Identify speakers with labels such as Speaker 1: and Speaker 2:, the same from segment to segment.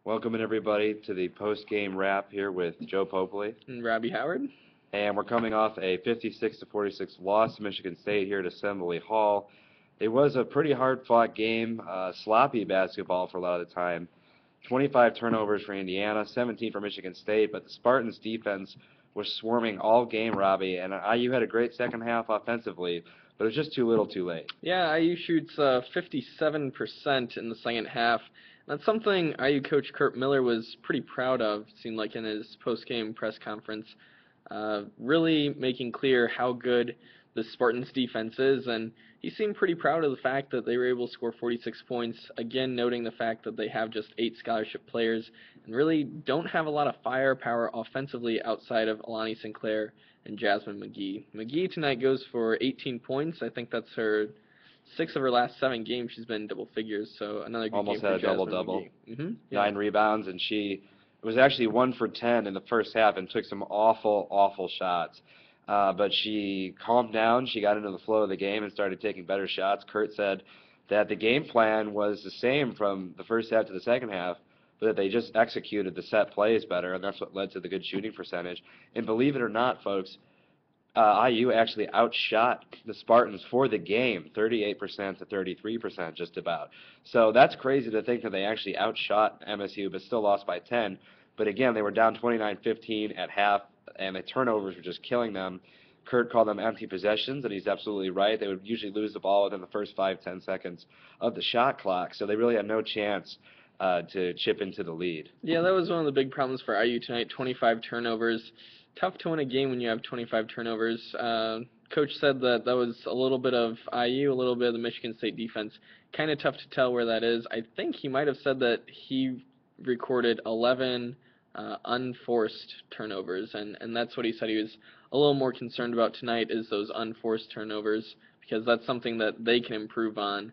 Speaker 1: Welcome everybody to the post-game wrap here with Joe Popely.
Speaker 2: And Robby Howard.
Speaker 1: And we're coming off a 56-46 loss to Michigan State here at Assembly Hall. It was a pretty hard-fought game, sloppy basketball for a lot of the time. 25 turnovers for Indiana, 17 for Michigan State, but the Spartans' defense was swarming all game, Robby, and IU had a great second half offensively, but it was just too little too late.
Speaker 2: Yeah, IU shoots 57% in the second half. That's something IU coach Curt Miller was pretty proud of, it seemed like in his post-game press conference, really making clear how good the Spartans' defense is, and he seemed pretty proud of the fact that they were able to score 46 points, again noting the fact that they have just 8 scholarship players and really don't have a lot of firepower offensively outside of Aulani Sinclair and Jasmine McGee. McGee tonight goes for 18 points. I think that's her 6 of her last 7 games she's been in double figures, so another good
Speaker 1: Almost
Speaker 2: game
Speaker 1: had
Speaker 2: for
Speaker 1: a
Speaker 2: Jasmine
Speaker 1: double-double.
Speaker 2: McGee.
Speaker 1: 9 rebounds, and she was actually 1 for 10 in the first half and took some awful shots. But she calmed down, she got into the flow of the game and started taking better shots. Curt said that the game plan was the same from the first half to the second half, but that they just executed the set plays better, and that's what led to the good shooting percentage. And believe it or not, folks, IU actually outshot the Spartans for the game, 38% to 33% just about. So that's crazy to think that they actually outshot MSU, but still lost by 10. But again, they were down 29-15 at half, and the turnovers were just killing them. Curt called them empty possessions, and he's absolutely right. They would usually lose the ball within the first 5-10 seconds of the shot clock, so they really had no chance to chip into the lead.
Speaker 2: Yeah, that was one of the big problems for IU tonight, 25 turnovers. Tough to win a game when you have 25 turnovers. Coach said that was a little bit of IU, a little bit of the Michigan State defense. Kind of tough to tell where that is. I think he might have said that he recorded 11 unforced turnovers, and that's what he said he was a little more concerned about tonight is those unforced turnovers, because that's something that they can improve on.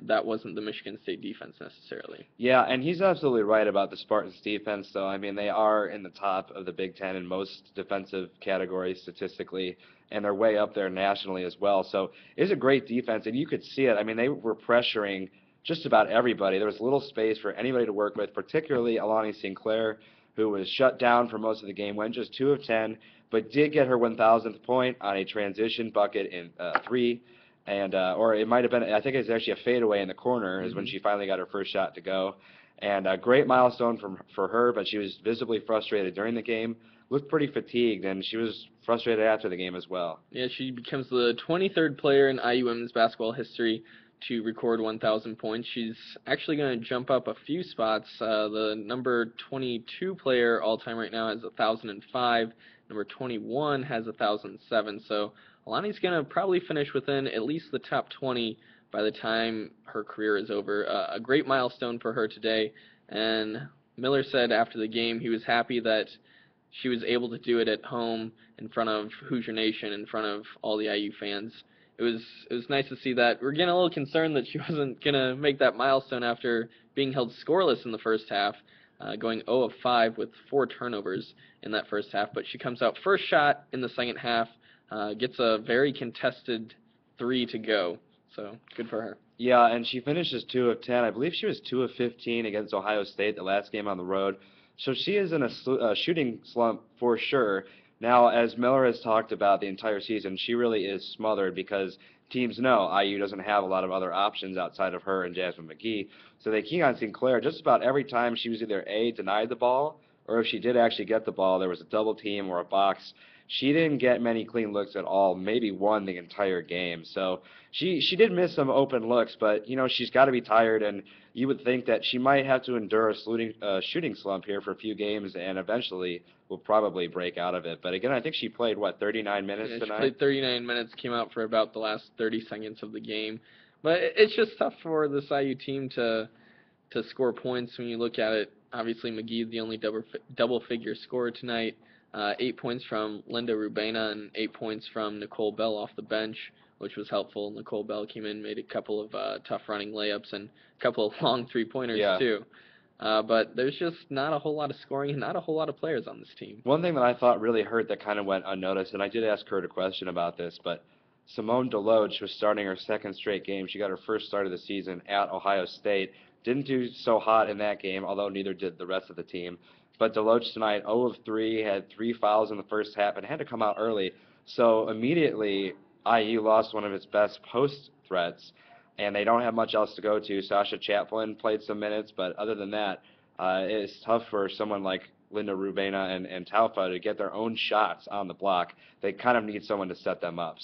Speaker 2: That wasn't the Michigan State defense necessarily.
Speaker 1: Yeah, and he's absolutely right about the Spartans defense, though. I mean, they are in the top of the Big Ten in most defensive categories statistically, and they're way up there nationally as well. So it's a great defense, and you could see it. I mean, they were pressuring just about everybody. There was little space for anybody to work with, particularly Aulani Sinclair, who was shut down for most of the game, went just 2 of 10, but did get her 1,000th point on a transition bucket in 3. And or it might have been, I think it's actually a fadeaway in the corner is when she finally got her first shot to go. And a great milestone for her, but she was visibly frustrated during the game, looked pretty fatigued, and she was frustrated after the game as well.
Speaker 2: Yeah, she becomes the 23rd player in IU women's basketball history to record 1,000 points. She's actually going to jump up a few spots. The number 22 player all-time right now has 1,005. Number 21 has 1,007. So Aulani's going to probably finish within at least the top 20 by the time her career is over. A great milestone for her today. And Miller said after the game he was happy that she was able to do it at home in front of Hoosier Nation, in front of all the IU fans. It was nice to see that. We're getting a little concerned that she wasn't going to make that milestone after being held scoreless in the first half, going 0 of 5 with 4 turnovers in that first half. But she comes out first shot in the second half, gets a very contested 3 to go. So good for her.
Speaker 1: Yeah, and she finishes 2 of 10. I believe she was 2 of 15 against Ohio State the last game on the road. So she is in a shooting slump for sure. Now, as Miller has talked about the entire season, she really is smothered because teams know IU doesn't have a lot of other options outside of her and Jasmine McGee. So they key on Sinclair just about every time she was either A, denied the ball, or if she did actually get the ball, there was a double team or a box. She didn't get many clean looks at all, maybe one the entire game. So she did miss some open looks, but, you know, she's got to be tired, and you would think that she might have to endure a shooting slump here for a few games and eventually will probably break out of it. But again, I think she played, 39 minutes tonight?
Speaker 2: She played 39 minutes, came out for about the last 30 seconds of the game. But it's just tough for this IU team to score points when you look at it. Obviously, McGee, the only double-figure scorer tonight. 8 points from Linda Rubena and 8 points from Nicole Bell off the bench, which was helpful. Nicole Bell came in, made a couple of tough running layups and a couple of long three-pointers too. But there's just not a whole lot of scoring and not a whole lot of players on this team.
Speaker 1: One thing that I thought really hurt that kind of went unnoticed, and I did ask Curt a question about this, but Simone Deloach was starting her second straight game. She got her first start of the season at Ohio State. Didn't do so hot in that game, although neither did the rest of the team. But Deloach tonight, 0 of 3, had 3 fouls in the first half, and had to come out early. So immediately, IU lost one of its best post threats, and they don't have much else to go to. Sasha Chaplin played some minutes, but other than that, it's tough for someone like Linda Rubena and Taufa to get their own shots on the block. They kind of need someone to set them up.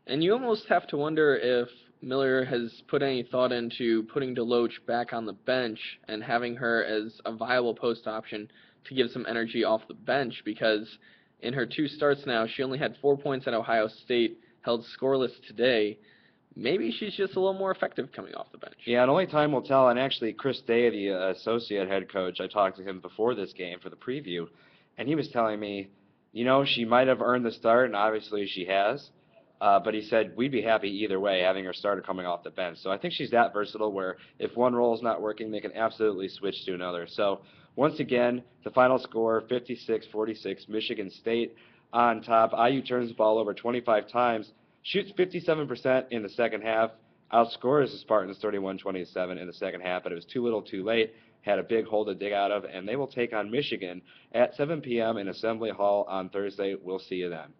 Speaker 2: And you almost have to wonder if Miller has put any thought into putting Deloach back on the bench and having her as a viable post option to give some energy off the bench, because in her 2 starts now, she only had 4 points at Ohio State, held scoreless today. Maybe she's just a little more effective coming off the bench.
Speaker 1: Yeah, and only time will tell. And actually, Chris Day, the associate head coach, I talked to him before this game for the preview, and he was telling me, she might have earned the start, and obviously she has. But he said we'd be happy either way having her starter coming off the bench. So I think she's that versatile where if one role is not working, they can absolutely switch to another. So once again, the final score, 56-46, Michigan State on top. IU turns the ball over 25 times, shoots 57% in the second half, outscores the Spartans 31-27 in the second half, but it was too little too late. Had a big hole to dig out of, and they will take on Michigan at 7 p.m. in Assembly Hall on Thursday. We'll see you then.